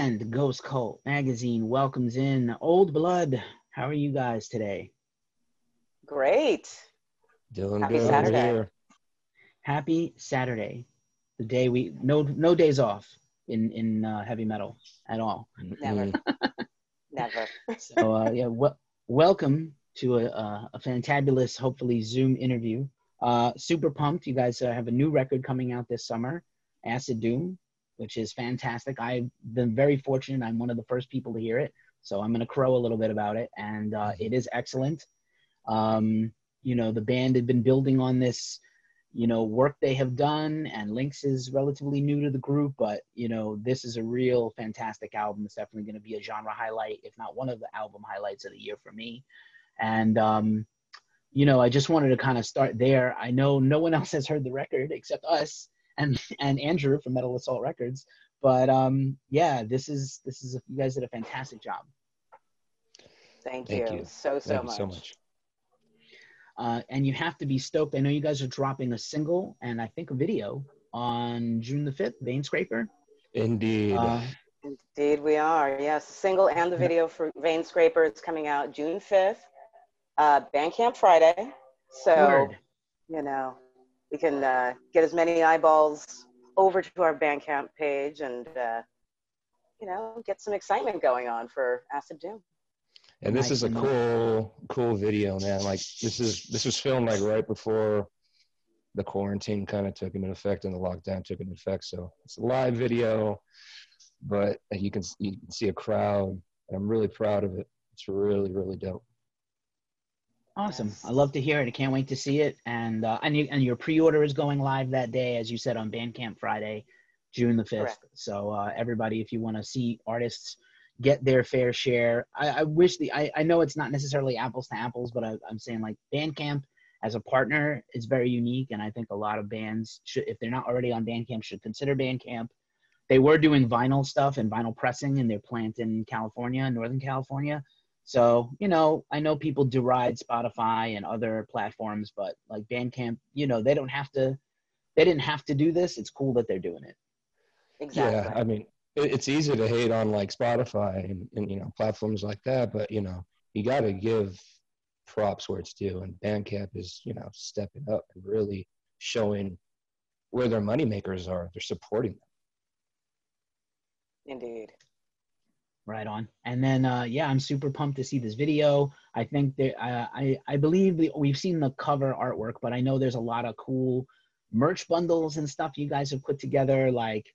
And Ghost Cult Magazine welcomes in Old Blood. How are you guys today? Great. Doing Happy good Saturday. over here. Happy Saturday, the day we no days off in heavy metal at all. Never. Never. So yeah, welcome to a fantabulous, hopefully Zoom interview. Super pumped! You guys have a new record coming out this summer, Acid Doom, which is fantastic. I've been very fortunate. I'm one of the first people to hear it, so I'm going to crow a little bit about it, and it is excellent. You know, the band had been building on this, you know, work they have done, and Lynx is relatively new to the group, but, you know, this is a real fantastic album. It's definitely going to be a genre highlight, if not one of the album highlights of the year for me. And, you know, I just wanted to kind of start there. I know no one else has heard the record except us and Andrew from Metal Assault Records, but yeah, this is you guys did a fantastic job. Thank you so much. And you have to be stoked. I know you guys are dropping a single and I think a video on June the 5th, Veinscraper. Indeed. Indeed we are. Yes, the single and the video for Veinscraper is coming out June 5th, Bandcamp Friday. So, you know, we can get as many eyeballs over to our Bandcamp page and, you know, get some excitement going on for Acid Doom. And this is a cool video, man. Like this was filmed like right before the quarantine kind of took into effect and the lockdown took into effect. So it's a live video, but you can see a crowd. And I'm really proud of it. It's really, really dope. Awesome. I love to hear it. I can't wait to see it. And your pre-order is going live that day, as you said, on Bandcamp Friday, June the 5th. Correct. So everybody, if you want to see artists get their fair share, I wish I know it's not necessarily apples to apples, but I'm saying like Bandcamp as a partner is very unique. And I think a lot of bands should, if they're not already on Bandcamp, should consider Bandcamp. They were doing vinyl stuff and vinyl pressing in their plant in California, Northern California. So, you know, I know people deride Spotify and other platforms, but like Bandcamp, you know, they didn't have to do this. It's cool that they're doing it. Exactly. Yeah, I mean, it's easy to hate on like Spotify and you know, platforms like that, but you know, you got to give props where it's due, and Bandcamp is, you know, stepping up and really showing where their moneymakers are. They're supporting them. Indeed. Right on. And then, yeah, I'm super pumped to see this video. I think I believe we've seen the cover artwork, but I know there's a lot of cool merch bundles and stuff you guys have put together, like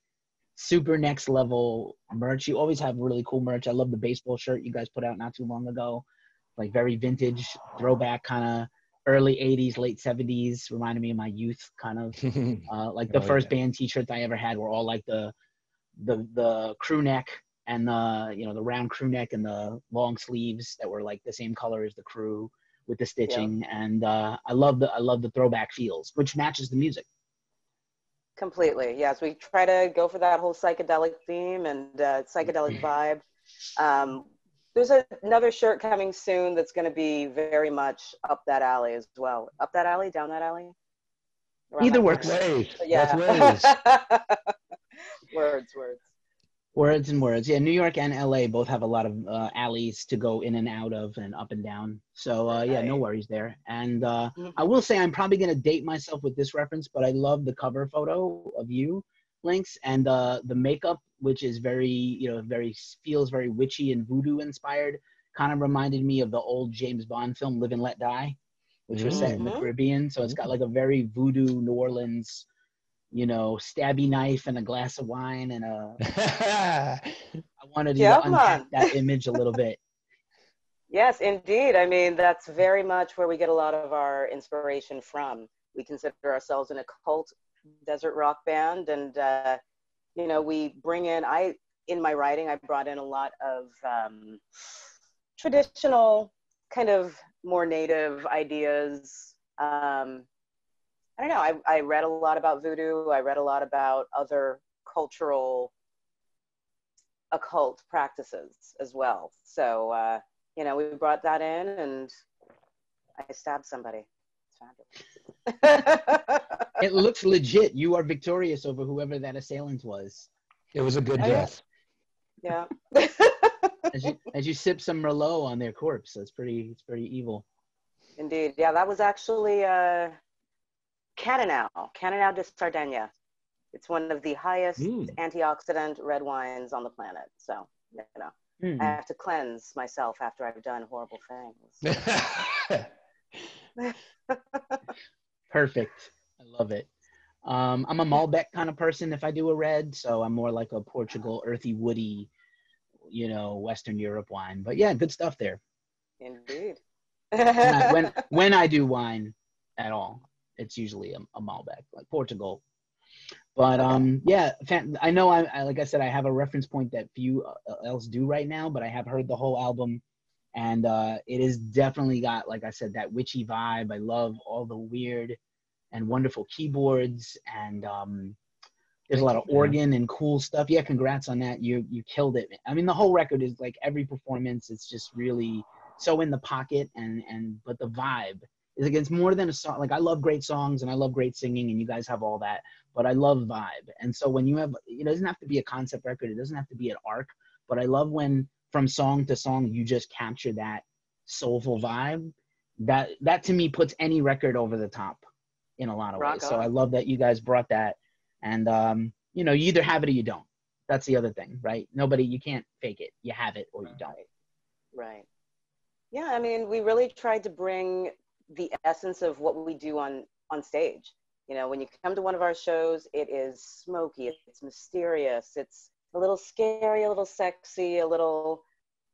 super next level merch. You always have really cool merch. I love the baseball shirt you guys put out not too long ago, like very vintage, throwback, kind of early 80s, late 70s, reminded me of my youth, kind of like the first band t-shirts I ever had were all like the crew neck and the, you know, the round crew neck and the long sleeves that were like the same color as the crew with the stitching. Yeah. And I love the throwback feels, which matches the music. Completely. Yes, we try to go for that whole psychedelic theme and psychedelic vibe. There's another shirt coming soon that's going to be very much up that alley as well. Up that alley, down that alley? Either works. Yeah. Words. Words and words. Yeah, New York and LA both have a lot of alleys to go in and out of and up and down. So, yeah, no worries there. And I will say I'm probably going to date myself with this reference, but I love the cover photo of you, Lynx, and the makeup, which is very, you know, feels very witchy and voodoo inspired. Kind of reminded me of the old James Bond film Live and Let Die, which was set in the Caribbean. So it's got like a very voodoo New Orleans, you know, stabby knife and a glass of wine and I wanted to unpack that image a little bit. Yes, indeed. I mean, that's very much where we get a lot of our inspiration from. We consider ourselves an occult desert rock band, and you know, we bring in, in my writing, I brought in a lot of traditional, kind of more native ideas. I don't know, I read a lot about voodoo. I read a lot about other cultural occult practices as well. So, you know, we brought that in and I stabbed somebody. It's fabulous. It looks legit. You are victorious over whoever that assailant was. It was a good death. Yeah. as you sip some Merlot on their corpse. It's pretty evil. Indeed. Yeah, that was actually Cananao de Sardegna. It's one of the highest antioxidant red wines on the planet. So, you know, I have to cleanse myself after I've done horrible things. Perfect. I love it. I'm a Malbec kind of person if I do a red, so I'm more like a Portugal, earthy, woody, you know, Western Europe wine. But yeah, good stuff there. Indeed. when I do wine at all, it's usually a Malbec, like Portugal. But yeah, I know I like I said, I have a reference point that few else do right now, but I have heard the whole album, and it is definitely got, like I said, that witchy vibe. I love all the weird and wonderful keyboards, and there's a lot of organ and cool stuff. Yeah, congrats on that. You killed it. I mean, the whole record is like every performance. It's just really so in the pocket, but the vibe is like, it's more than a song. Like I love great songs and I love great singing, and you guys have all that. But I love vibe, and so when you have, it doesn't have to be a concept record. It doesn't have to be an arc. But I love when from song to song you just capture that soulful vibe. That to me puts any record over the top in a lot of ways. So I love that you guys brought that. And, you know, you either have it or you don't. That's the other thing, right? You can't fake it. You have it or you don't. Right. Yeah, I mean, we really tried to bring the essence of what we do on stage. You know, when you come to one of our shows, it is smoky, it's mysterious, it's a little scary, a little sexy, a little,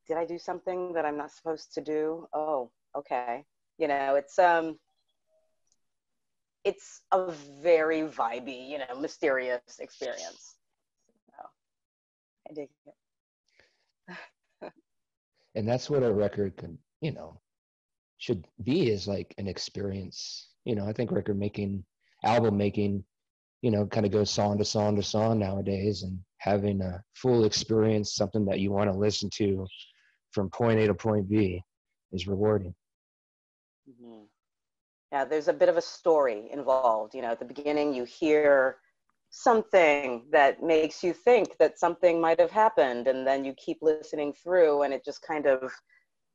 did I do something that I'm not supposed to do? Oh, okay. You know, it's a very vibey, you know, mysterious experience. So, I dig it. And that's what a record can, you know, should be, is like an experience. You know, I think album making, you know, kind of goes song to song to song nowadays, and having a full experience, something that you want to listen to from point A to point B, is rewarding. Mm-hmm. Yeah, there's a bit of a story involved. You know, at the beginning you hear something that makes you think that something might have happened, and then you keep listening through and it just kind of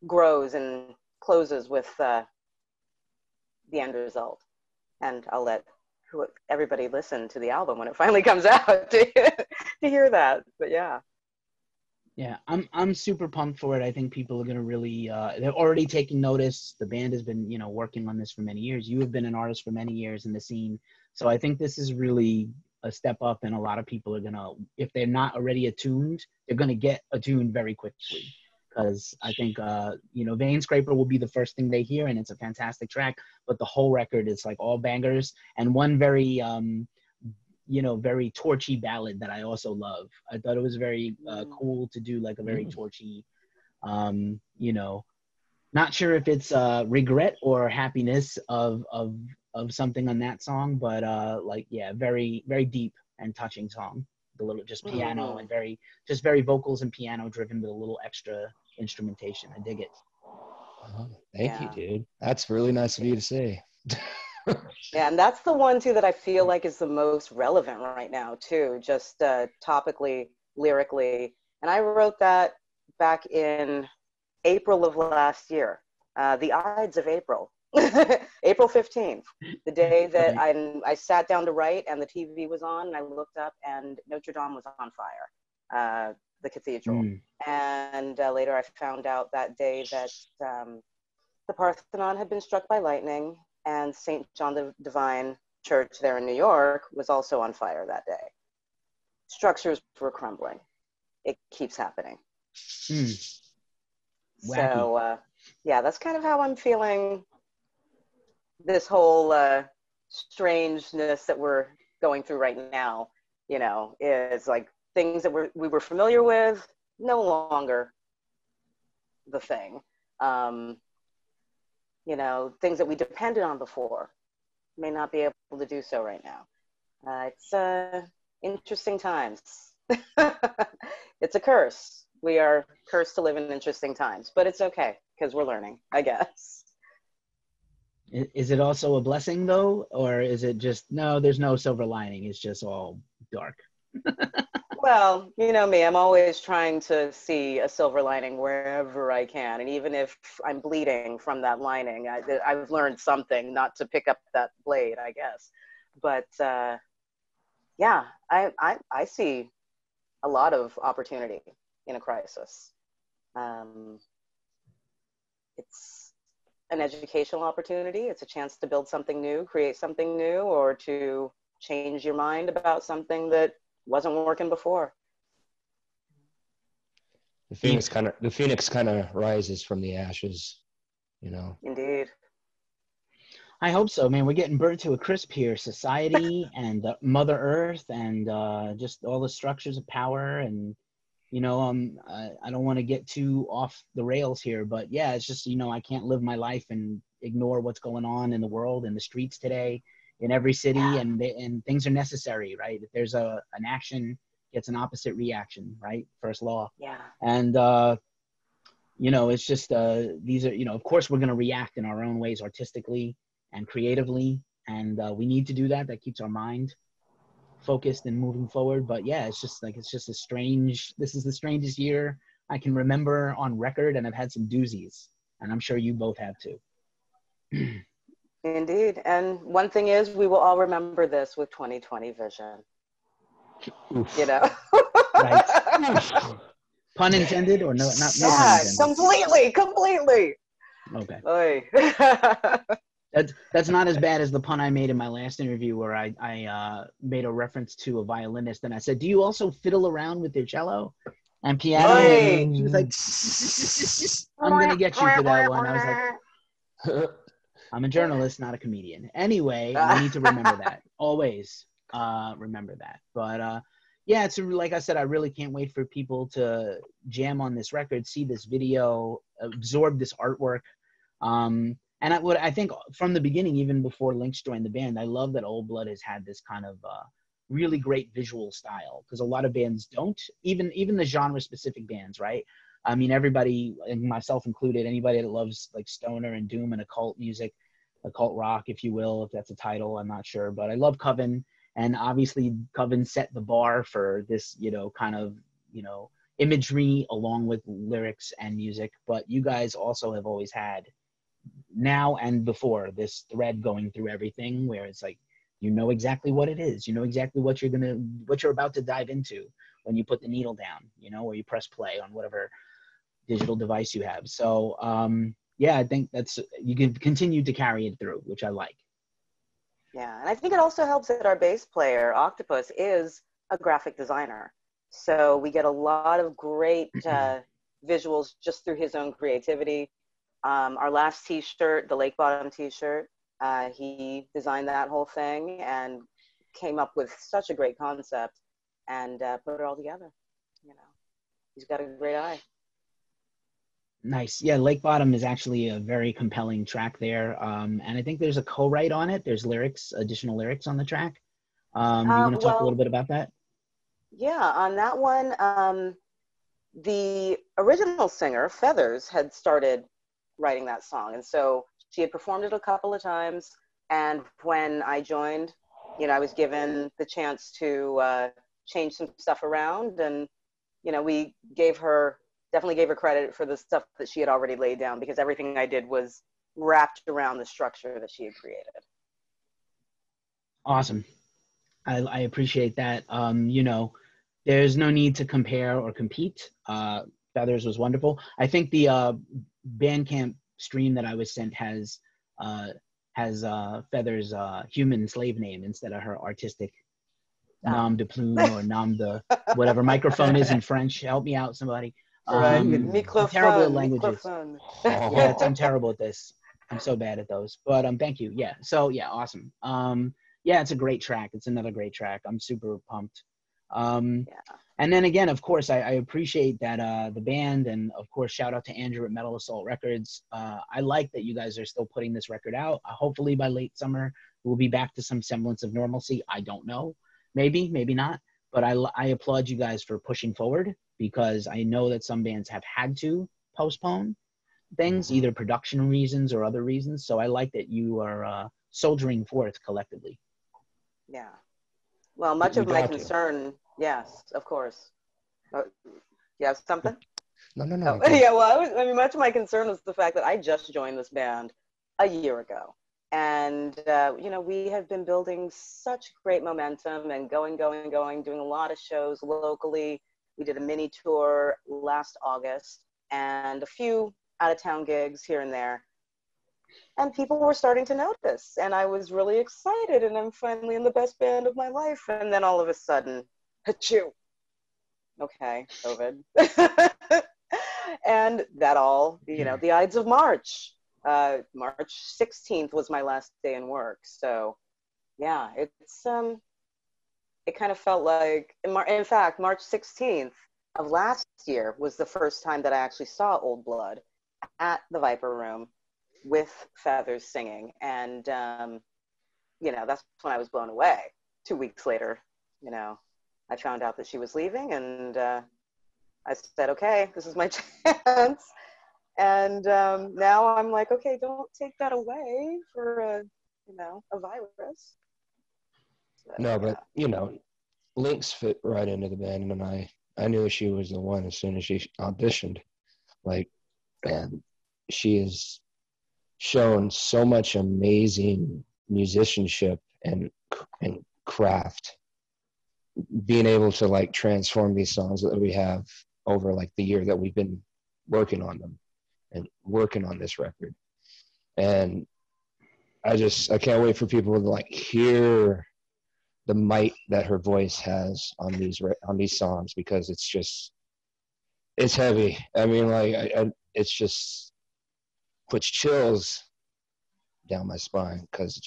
grows and closes with the end result. And I'll let everybody listen to the album when it finally comes out to hear that. But yeah. Yeah, I'm super pumped for it. I think people are gonna really they're already taking notice. The band has been, you know, working on this for many years. You have been an artist for many years in the scene. So I think this is really a step up, and a lot of people are gonna, if they're not already attuned, they're gonna get attuned very quickly. Because I think you know, Veinscraper will be the first thing they hear, and it's a fantastic track, but the whole record is like all bangers, and one very you know, very torchy ballad that I also love. I thought it was very cool to do like a very torchy, you know, not sure if it's regret or happiness of something on that song, but like, yeah, very, very deep and touching song. The little just piano and very vocals and piano driven with a little extra instrumentation. I dig it. Oh, thank you, dude. That's really nice of you to say. Yeah, and that's the one too that I feel like is the most relevant right now too, just topically, lyrically. And I wrote that back in April of last year, the Ides of April, April 15th, the day that I sat down to write and the TV was on, and I looked up and Notre Dame was on fire, the cathedral. And later I found out that day that the Parthenon had been struck by lightning, and St. John the Divine Church there in New York was also on fire that day. Structures were crumbling. It keeps happening. So, yeah, that's kind of how I'm feeling this whole strangeness that we're going through right now, you know, is like things that we were familiar with, no longer the thing. You know, things that we depended on before may not be able to do so right now. It's interesting times. It's a curse. We are cursed to live in interesting times, but it's okay because we're learning, I guess. Is it also a blessing though? Or is it just, no, there's no silver lining. It's just all dark. Well, you know me, I'm always trying to see a silver lining wherever I can. And even if I'm bleeding from that lining, I've learned something, not to pick up that blade, I guess. But yeah, I see a lot of opportunity in a crisis. It's an educational opportunity. It's a chance to build something new, create something new, or to change your mind about something that wasn't working before. The phoenix kind of rises from the ashes, you know. Indeed. I hope so, man. We're getting burned to a crisp here. Society and Mother Earth and just all the structures of power. And, you know, I don't want to get too off the rails here, but yeah, it's just, you know, I can't live my life and ignore what's going on in the world, in the streets today, in every city, and things are necessary, right? If there's an action, gets an opposite reaction, right? First law. Yeah. And, you know, it's just, these are, you know, of course we're going to react in our own ways artistically and creatively. And we need to do that. That keeps our mind focused and moving forward. But yeah, it's just like, this is the strangest year I can remember on record. And I've had some doozies, and I'm sure you both have too. Indeed. And one thing is, we will all remember this with 2020 vision. Oof. You know? Right. Pun intended, or no pun intended? Completely. Okay. That's not as bad as the pun I made in my last interview, where I made a reference to a violinist, and I said, "Do you also fiddle around with your cello and piano?" And he was like, "I'm gonna get you for that one." I was like, "I'm a journalist, not a comedian." Anyway, we need to remember that always. Remember that. But yeah, it's like I said, I really can't wait for people to jam on this record, see this video, absorb this artwork. And I think from the beginning, even before Lynx joined the band, I love that Old Blood has had this kind of really great visual style, because a lot of bands don't, even the genre-specific bands, right? I mean, everybody, and myself included, anybody that loves like stoner and doom and occult music, occult rock, if you will, if that's a title, I'm not sure. But I love Coven, and obviously Coven set the bar for this, you know, kind of, you know, imagery along with lyrics and music. But you guys also have always had, now and before, this thread going through everything, where it's like, you know exactly what it is, you know exactly what you're about to dive into when you put the needle down, you know, or you press play on whatever digital device you have. So yeah, I think you can continue to carry it through, which I like. Yeah, and I think it also helps that our bass player, Octopus, is a graphic designer. So we get a lot of great visuals just through his own creativity. Our last t-shirt, the Lake Bottom t-shirt, he designed that whole thing and came up with such a great concept and put it all together. You know, he's got a great eye. Nice. Yeah, Lake Bottom is actually a very compelling track there. And I think there's a co-write on it. There's additional lyrics on the track. You want to talk a little bit about that? Yeah, on that one, the original singer, Feathers, had started writing that song. And so she had performed it a couple of times. And when I joined, you know, I was given the chance to change some stuff around. And, you know, we definitely gave her credit for the stuff that she had already laid down, because everything I did was wrapped around the structure that she had created. Awesome. I appreciate that. You know, there's no need to compare or compete. Feathers was wonderful. I think the Bandcamp stream that I was sent has Feathers' human slave name instead of her artistic nom de plume or nom de whatever microphone is in French. Help me out, somebody. Terrible at languages. Yeah, I'm terrible at this. I'm so bad at those. But thank you. Yeah. So yeah, awesome. Yeah, it's a great track. It's another great track. I'm super pumped. And then again, of course, I appreciate that the band, and of course, shout out to Andrew at Metal Assault Records. I like that you guys are still putting this record out. Hopefully by late summer, we'll be back to some semblance of normalcy. I don't know. Maybe not. But I applaud you guys for pushing forward, because I know that some bands have had to postpone things, either production reasons or other reasons. So I like that you are soldiering forth collectively. Yeah. Well, much of my concern Yes, of course. You have something? No. Oh, yeah, well, I mean, much of my concern was the fact that I just joined this band a year ago. And, you know, we have been building such great momentum and going, doing a lot of shows locally. We did a mini tour last August and a few out of town gigs here and there. And people were starting to notice. And I was really excited. And I'm finally in the best band of my life. And then all of a sudden, achoo. Okay, COVID. And that all, you know, the Ides of March. March 16th was my last day in work. So yeah, it kind of felt like, in fact, March 16th of last year was the first time that I actually saw Old Blood at the Viper Room with Feathers singing. And, you know, that's when I was blown away. 2 weeks later, you know, I found out that she was leaving, and I said, okay, this is my chance. And now I'm like, okay, don't take that away for a virus. So, No, but you know, Lynx fit right into the band, and I knew she was the one as soon as she auditioned. Like, man, she has shown so much amazing musicianship and craft, being able to like transform these songs that we have over like the year that we've been working on them and working on this record. And I can't wait for people to like hear the might that her voice has on these songs, because it's heavy. I mean, like it's just puts chills down my spine, because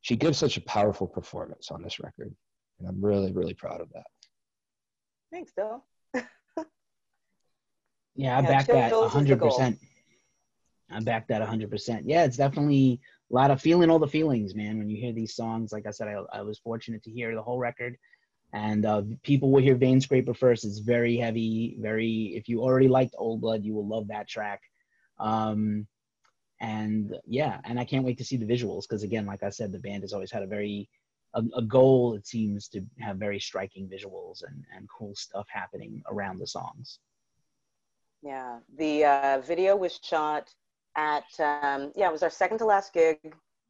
she gives such a powerful performance on this record, and I'm really, really proud of that. Thanks, Bill. Yeah, I back that 100%. I back that 100%. Yeah, it's definitely a lot of feeling all the feelings, man. When you hear these songs, like I said, I was fortunate to hear the whole record, and people will hear Veinscraper first. It's very heavy, very. If you already liked Old Blood, you will love that track. And yeah, and I can't wait to see the visuals, because again, like I said, the band has always had a goal. It seems to have very striking visuals and cool stuff happening around the songs. Yeah, the video was shot at, it was our second to last gig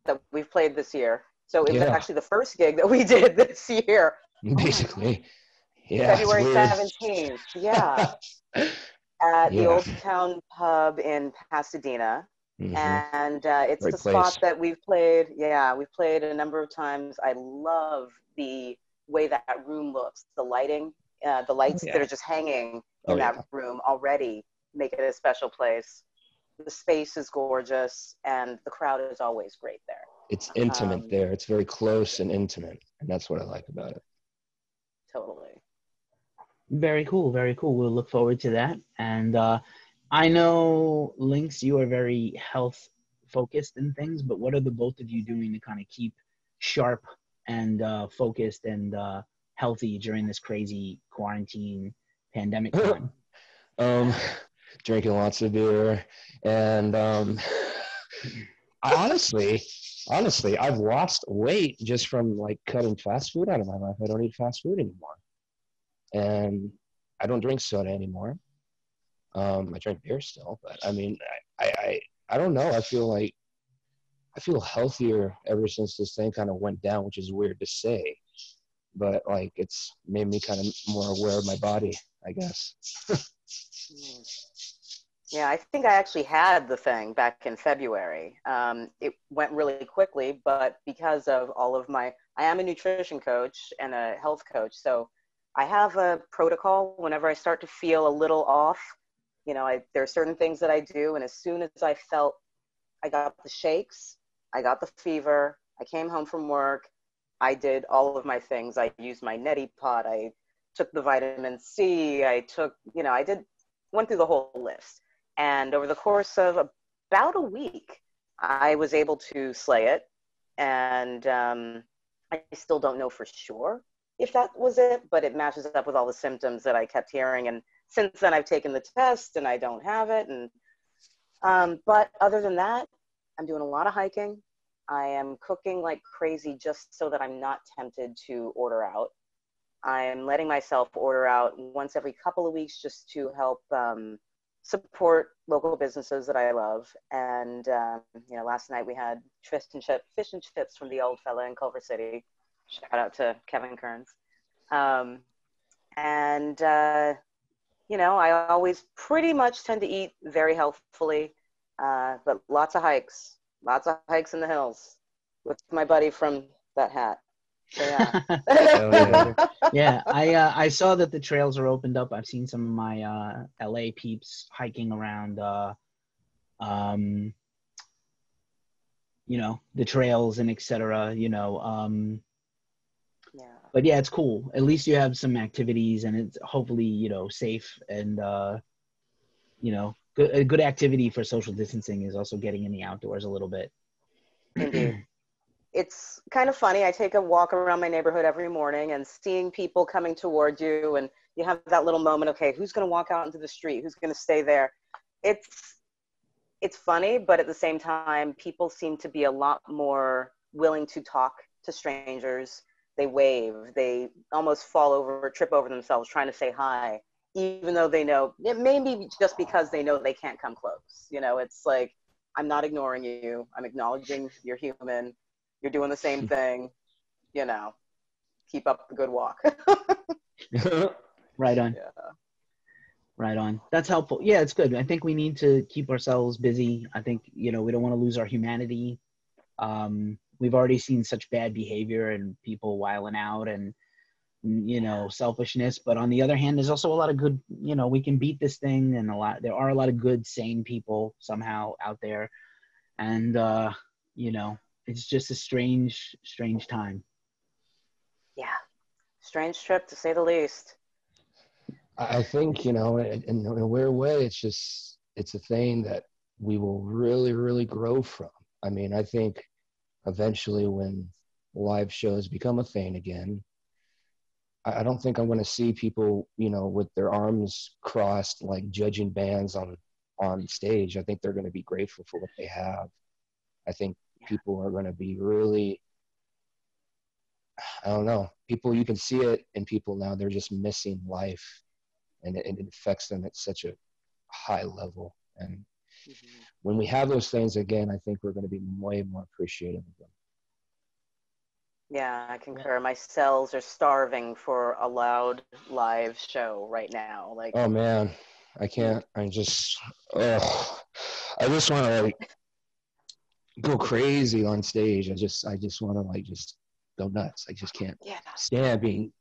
that we've played this year. So it was actually the first gig that we did this year. Basically, yeah. February 17th, yeah. At the Old Town Pub in Pasadena. Mm-hmm. And it's the spot that we've played. Yeah, we've played a number of times. I love the way that room looks, the lighting, the lights that are just hanging in that room already make it a special place. The space is gorgeous, and the crowd is always great there. It's intimate there. It's very close and intimate, and that's what I like about it. Totally. Very cool, very cool. We'll look forward to that. And I know, Lynx, you are very health focused in things, but what are the both of you doing to kind of keep sharp and focused and healthy during this crazy quarantine pandemic time? Drinking lots of beer, and I honestly, I've lost weight just from like cutting fast food out of my life. I don't eat fast food anymore, and I don't drink soda anymore. I drink beer still, but I mean, I don't know. I feel healthier ever since this thing kind of went down, which is weird to say, but like it's made me kind of more aware of my body, I guess. Yeah, I think I actually had the thing back in February. It went really quickly, but because of all of I am a nutrition coach and a health coach, so I have a protocol whenever I start to feel a little off. You know, there are certain things that I do, and as soon as I felt I got the shakes, I got the fever, I came home from work, I did all of my things. I used my neti pot, I took the vitamin C, went through the whole list. And over the course of about a week, I was able to slay it. And I still don't know for sure if that was it, but it matches up with all the symptoms that I kept hearing. And since then, I've taken the test and I don't have it. And but other than that, I'm doing a lot of hiking. I am cooking like crazy just so that I'm not tempted to order out. I'm letting myself order out once every couple of weeks just to help support local businesses that I love. And, you know, last night we had fish and chips from the old fella in Culver City. Shout out to Kevin Kearns. You know, I always pretty much tend to eat very healthfully, but lots of hikes in the hills with my buddy from that hat. So, yeah. Yeah, I saw that the trails are opened up. I've seen some of my LA peeps hiking around you know, the trails and etc. You know, Yeah. But yeah, it's cool. At least you have some activities, and it's hopefully, you know, safe and you know, a good activity for social distancing is also getting in the outdoors a little bit. Indeed. It's kind of funny. I take a walk around my neighborhood every morning and seeing people coming toward you, and you have that little moment, okay, who's going to walk out into the street? Who's going to stay there? It's funny, but at the same time, people seem to be a lot more willing to talk to strangers. They wave, they almost fall over, trip over themselves trying to say hi, even though they know, it may be just because they know they can't come close. You know, it's like, I'm not ignoring you. I'm acknowledging you're human. You're doing the same thing, you know, keep up the good walk. Right on. Yeah. Right on. That's helpful. Yeah, it's good. I think we need to keep ourselves busy. I think, you know, we don't want to lose our humanity. We've already seen such bad behavior and people wiling out and, you know, selfishness. But on the other hand, there's also a lot of good, you know, we can beat this thing, and there are a lot of good, sane people somehow out there. And, you know, it's just a strange time. Yeah. Strange trip, to say the least. I think, you know, in a weird way, it's a thing that we will really, really grow from. I mean, I think eventually when live shows become a thing again, I don't think I'm going to see people, you know, with their arms crossed, like judging bands on stage. I think they're going to be grateful for what they have. I think people are going to be really, I don't know, people, you can see it in people now, they're just missing life, and it affects them at such a high level. And when we have those things again, I think we're going to be way more appreciative of them. Yeah, I concur. My cells are starving for a loud live show right now. Like, oh man, I can't. I just want to like go crazy on stage. I just want to like just go nuts. I just can't stand being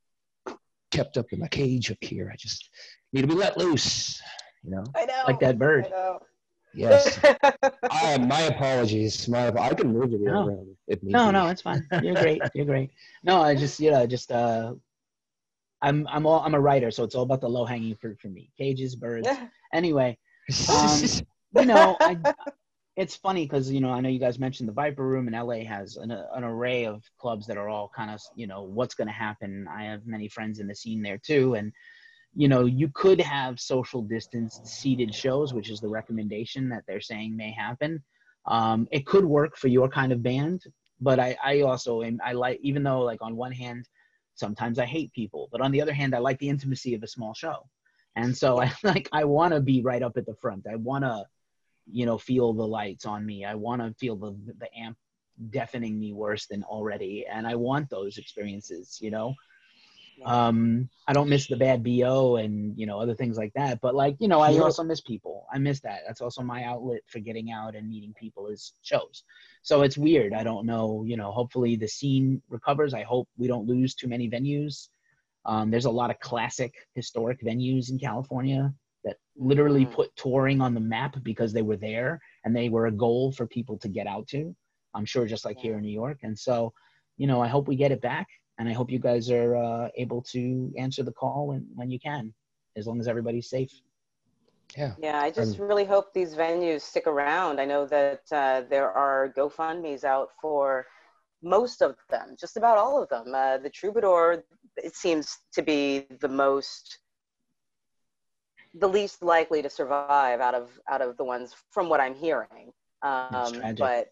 kept up in my cage up here. I just need to be let loose. You know, I know, like that bird. I know. Yes. My apologies. I can move it around if need be. No, it's fine. You're great. You're great. No, I just, you know, I'm a writer, so it's all about the low hanging fruit for me. Cages, birds. Anyway, you know, it's funny because, you know, I know you guys mentioned the Viper Room, and LA has an array of clubs that are all kind of, you know, what's going to happen. I have many friends in the scene there too, and you know, you could have social distanced seated shows, which is the recommendation that they're saying may happen. It could work for your kind of band, but I also I like, even though like on one hand, sometimes I hate people, but on the other hand, I like the intimacy of a small show. And so I want to be right up at the front. I want to, you know, feel the lights on me. I want to feel the amp deafening me worse than already. And I want those experiences, you know. I don't miss the bad BO and, you know, other things like that, but like, you know, I also miss people. I miss that. That's also my outlet for getting out and meeting people, is shows. So it's weird. I don't know, you know, hopefully the scene recovers. I hope we don't lose too many venues. There's a lot of classic historic venues in California that literally put touring on the map because they were there and they were a goal for people to get out to. I'm sure just like here in New York. And so, you know, I hope we get it back. And I hope you guys are able to answer the call when you can, as long as everybody's safe. Yeah, I just really hope these venues stick around. I know that there are GoFundMes out for most of them, just about all of them. The Troubadour, it seems to be the least likely to survive out of the ones from what I'm hearing. It's tragic.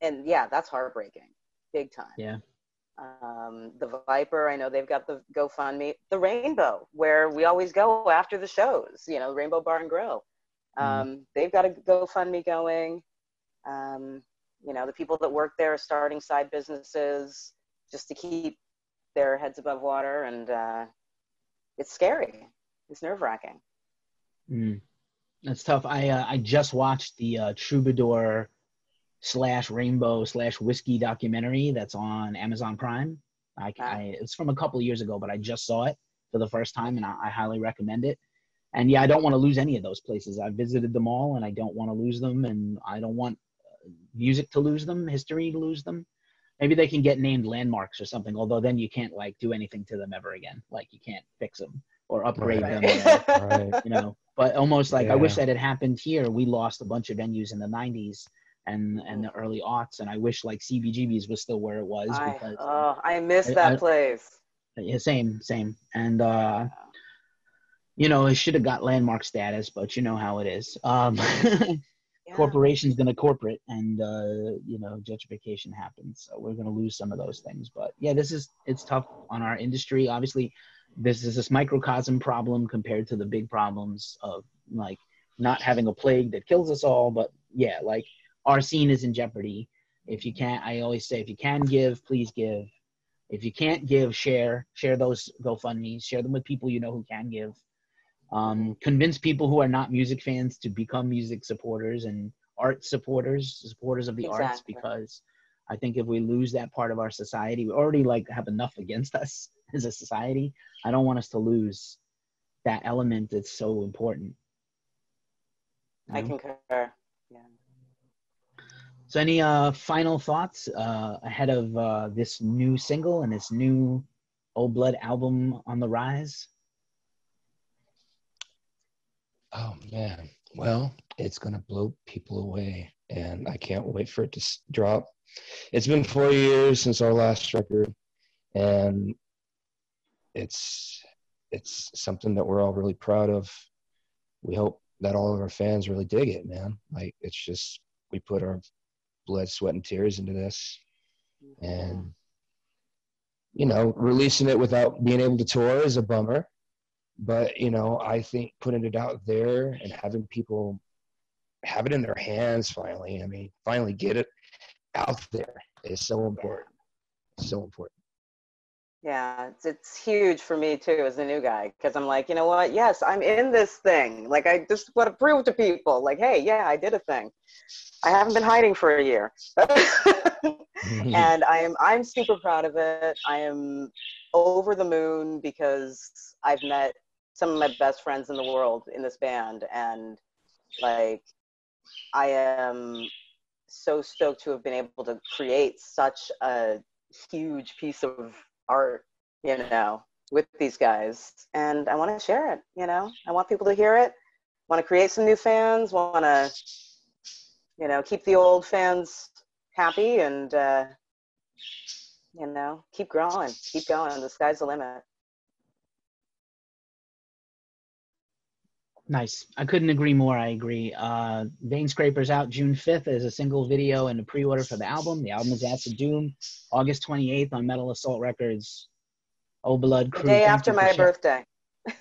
And yeah, that's heartbreaking, big time. Yeah. The Viper, I know they've got the GoFundMe. The Rainbow, where we always go after the shows, you know, Rainbow Bar and Grill. They've got a GoFundMe going. You know, the people that work there are starting side businesses just to keep their heads above water, and it's scary. It's nerve-wracking. That's tough. I just watched the Troubadour / Rainbow / Whiskey documentary that's on Amazon Prime. It's from a couple of years ago, but I just saw it for the first time, and I highly recommend it. And yeah, I don't want to lose any of those places. I've visited them all, and I don't want to lose them, and I don't want music to lose them, history to lose them. Maybe they can get named landmarks or something, although then you can't like do anything to them ever again. Like you can't fix them or upgrade them, or, you know. But almost like I wish that had happened here. We lost a bunch of venues in the 90s and the early aughts, and I wish like CBGB's was still where it was. I miss that place. Yeah, same. And you know, it should have got landmark status, but you know how it is. Corporation's gonna corporate, and you know, gentrification happens, so we're gonna lose some of those things. But yeah, it's tough on our industry. Obviously, this microcosm problem compared to the big problems of like not having a plague that kills us all. But yeah, like our scene is in jeopardy. If you can't, I always say, if you can give, please give. If you can't give, share those GoFundMes, share them with people you know who can give. Convince people who are not music fans to become music supporters and art supporters of the arts, because I think if we lose that part of our society, we already like have enough against us as a society. I don't want us to lose that element that's so important. I concur. Yeah. So any final thoughts ahead of this new single and this new Old Blood album on the rise? Oh man, well, it's gonna blow people away, and I can't wait for it to drop. It's been 4 years since our last record, and it's something that we're all really proud of. We hope that all of our fans really dig it, man. Like, it's just, we put our blood, sweat, and tears into this, and you know, releasing it without being able to tour is a bummer. But, you know, I think putting it out there and having people have it in their hands finally, I mean, finally get it out there is so important. So important. Yeah, it's huge for me too as a new guy, because I'm like, you know what? Yes, I'm in this thing. Like, I just want to prove to people, like, hey, yeah, I did a thing. I haven't been hiding for a year. And I'm super proud of it. I am over the moon because I've met some of my best friends in the world in this band, and like, I am so stoked to have been able to create such a huge piece of art, you know, with these guys, and I want to share it. You know, I want people to hear it, want to create some new fans, want to, you know, keep the old fans happy, and you know, keep growing, keep going. The sky's the limit. Nice. I couldn't agree more. I agree. Veinscraper's out June 5th as a single video and a pre-order for the album. The album is Acid Doom, August 28th on Metal Assault Records. Old Blood Crew. The day after my birthday.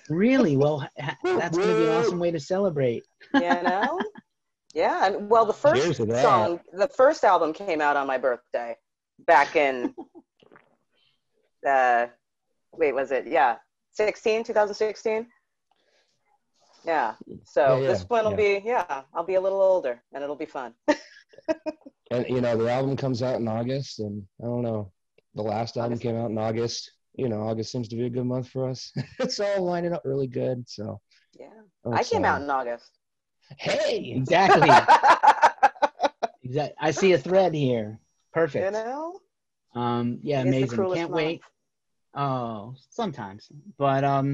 Really? Well, that's going to be an awesome way to celebrate. You know? Yeah. Well, the first song, the first album came out on my birthday back in, was it? Yeah. 2016? Yeah. So this one will be, I'll be a little older, and it'll be fun. And, you know, the album comes out in August, and I don't know, the last album came out in August. You know, August seems to be a good month for us. It's all lining up really good, so. Yeah. I came out in August. Hey! Exactly. I see a thread here. Perfect. You know? Yeah, amazing. Can't wait. Oh, sometimes. But,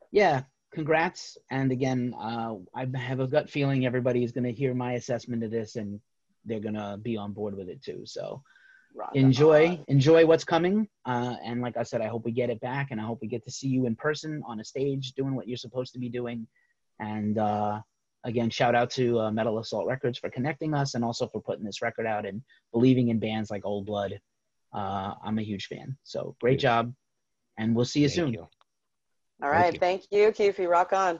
yeah. Congrats. And again, I have a gut feeling everybody is going to hear my assessment of this, and they're going to be on board with it too. So enjoy what's coming. And like I said, I hope we get it back, and I hope we get to see you in person on a stage doing what you're supposed to be doing. And again, shout out to Metal Assault Records for connecting us, and also for putting this record out and believing in bands like Old Blood. I'm a huge fan. So great job, and we'll see you soon. You. All right, thank you, Keefe. Rock on.